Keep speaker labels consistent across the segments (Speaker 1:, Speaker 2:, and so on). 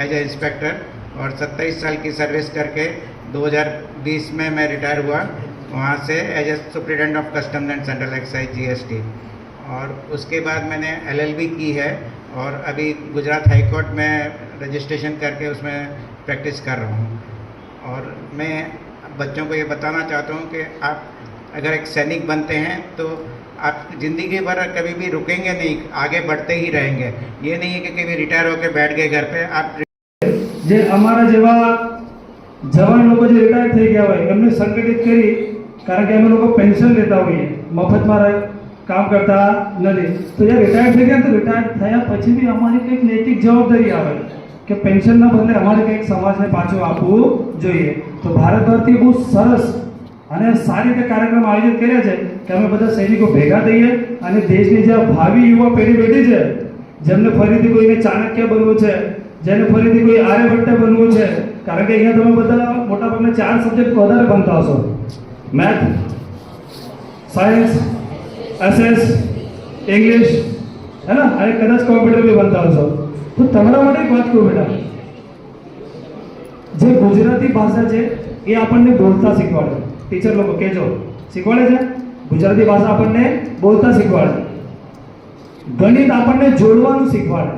Speaker 1: As a inspector और 27 साल की सर्विस करके 2020 में मैं रिटायर हुआ वहाँ से as a superintendent of customs and central excise GST. और उसके बाद मैंने एलएलबी की है और अभी गुजरात हाई कोर्ट में रजिस्ट्रेशन करके उसमें प्रैक्टिस कर रहा हूँ। और मैं बच्चों को ये बताना चाहता हूँ कि आप अगर एक सैनिक बनते हैं तो आप ज़िंदगी भर कभी भी रुकेंगे नहीं, आगे बढ़ते ही रहेंगे। ये नहीं है कि कभी रिटायर होकर बैठ गए घर पे। आप
Speaker 2: जे अमारा जेवा जवान लोग जो रिटायर થઈ ગયા હોય એમને સંગઠિત કરી, કારણ કે અમે લોકો પેન્શન લેતા હોઈએ, મફતમાં કામ કરતા નથી, તો એ રિટાયર થઈ ગયા તો રિટાયર થયા પછી બી અમારી કંઈક નૈતિક જવાબદારી આવે કે પેન્શનના બદલે અમારે કંઈક સમાજને પાછું આપવું જોઈએ। તો ભારત ભરથી બહુ સરસ અને સારી રીતે કાર્યક્રમ આયોજિત કર્યા છે કે અમે બધા સૈનિકો ભેગા થઈએ અને દેશની જે ભાવિ યુવા પેઢી બેઠી છે, જેમને ફરીથી કોઈને ચાણક્ય બનવું છે, જેને ફરીથી કોઈ આર્યભટ્ટ બનવું છે, કારણ કે અહીંયા તમે બધા મોટાભાગના 4 સબ્જેક્ટ વધારે ભણતા હશો, મેથ, સાયન્સ, એસએસ, इंग्लिश है ना, अरे कदाच कॉम्प्यूटर भी बनता हशो। तो तमारा माटे एक बात कहूं बेटा, जे गुजराती भाषा है ये आपने बोलता शीखवाड़े, टीचर लोग कहो शीखवाड़े छे गुजराती भाषा आपने बोलता शीखवाड़े, गणित आपने जोड़वानुं शीखवाड़े,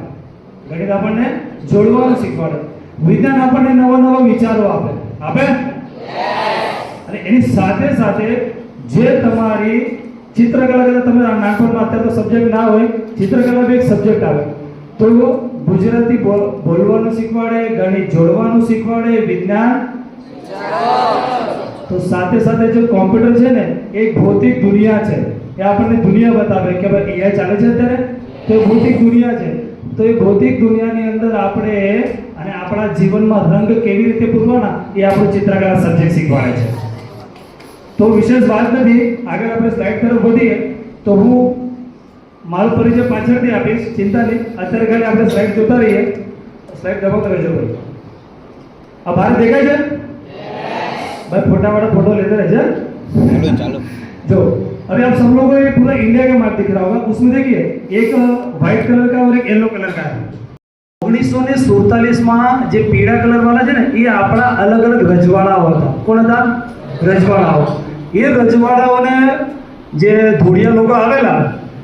Speaker 2: गणित आपने जोड़वानुं शीखवाड़े, विज्ञान आपने नवा नवा विचारो आपे आपे अने एनी साथे साथे जे तमारी चित्रकला के तमे नानपणमां अत्यारे तो सब्जेक्ट ना होय, चित्रकला भी एक सब्जेक्ट आवे तो गुजराती बोलवानुं शीखवाड़े, गणित जोड़वानुं शीखवाड़े, विज्ञान तो साथे साथे जो कॉम्प्यूटर छे ने एक भौतिक दुनिया छे, ए आपने दुनिया बतावे के भाई एआई चाले छे अत्यारे तो भौतिक दुनिया छे। तो ये भौतिक दुनियानी अंदर આપણે અને આપણા જીવનમાં રંગ કેવી રીતે પૂરવાના એ આપણો ચિત્રકલા સબ્જેક્ટ શીખવાડે છે। તો વિશેષ વાત નથી, આગળ આપણે સ્લાઇડ તરફ વધીએ તો હું મારો પરિચય પાછળથી આપીશ, ચિંતા નહીં, અત્યારે ખાલી આપણે સ્લાઇડ જોતા રહીએ। સ્લાઇડ દબાવતા રહેજો ભાઈ। આ બહાર દેખાય છે भाई, फोटा वाला फोटो लेते रहे। चलो चलो जो अभी आप सब लोगों को पूरा इंडिया का मैप दिख रहा होगा, उसमें देखिए एक व्हाइट कलर का और एक येलो कलर का है। 1947 में जो पीड़ा कलर वाला है ना ये अपना अलग अलग रजवाड़ाओ था। कौन था? रजवाड़ाओ। ये रजवाड़ाओ ने जे धोड़िया लोग आवेला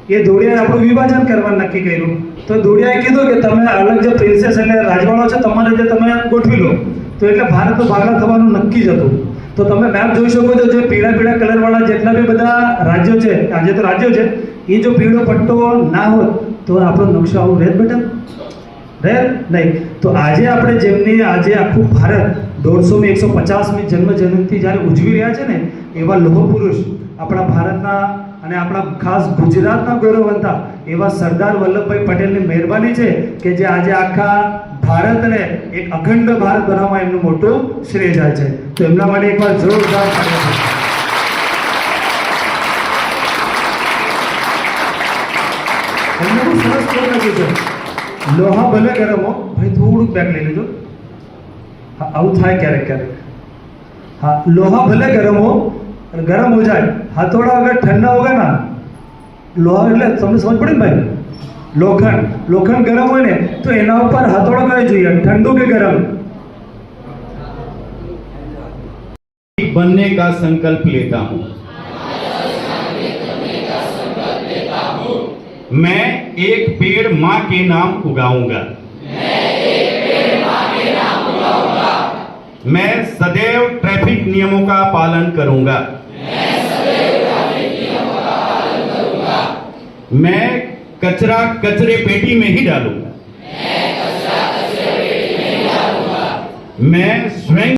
Speaker 2: ये धोड़िया આપણું વિભાજન કરવાનું નક્કી કર્યું। તો ધોળિયાએ કીધું કે તમે અલગ જે પ્રિન્સેસ અને રાજવાડો છે તમારે જે તમે ગોઠવી લો, તો એટલે ભારતનો ભાગલા થવાનું નક્કી જ હતું। તો તમે મેપ જોઈ શકો છો, જે પીળા પીળા કલર વાળા જેટલા બી બધા રાજ્યો છે, આજે તો રાજ્યો છે, એ જો પીળો પટ્ટો ના હોત તો આપણો નકશો આવું રહેત બેટા, રહે નહીં। તો આજે આપણે જેમની આજે આખું ભારત 150મી 150મી જન્મ જયંતિ જ્યારે ઉજવી રહ્યા છે ને, એવા લોહ પુરુષ આપણા ભારતના અને આપણા ખાસ ગુજરાતના ગૌરવવંતા એવા સરદાર વલ્લભભાઈ પટેલની મહેરબાની છે કે જે આજે આખા ભારતને એક અખંડ ભારત બનાવવામાં એમનું મોટું શ્રેય જાય છે। તો એમના માટે એકવાર જોરદાર તાળીઓ। એમને બહુ સરસ કોટ લખ્યું છે, લોહા ભલે ગરમ હો, ભાઈ થોડુંક બેક લઈ લેજો, હા આવું થાય ક્યારેક ક્યારેક, हाँ लोहा भले गरम हो, गरम हो जाए, हथौड़ा अगर ठंडा होगा ना, लोहा એટલે તમને સમજ પડી ભાઈ, लोखंड लोखंड गरम હોય ને તો એના ઉપર હથોડો કયો જોઈએ, ठंडू के गरम।
Speaker 3: बनने का संकल्प लेता हूँ, मैं एक पेड़ माँ के नाम उगाऊंगा, मैं सदैव ट्रैफिक नियमों का पालन करूंगा, मैं कचरा कचरे पेटी में ही डालूंगा, मैं स्वयं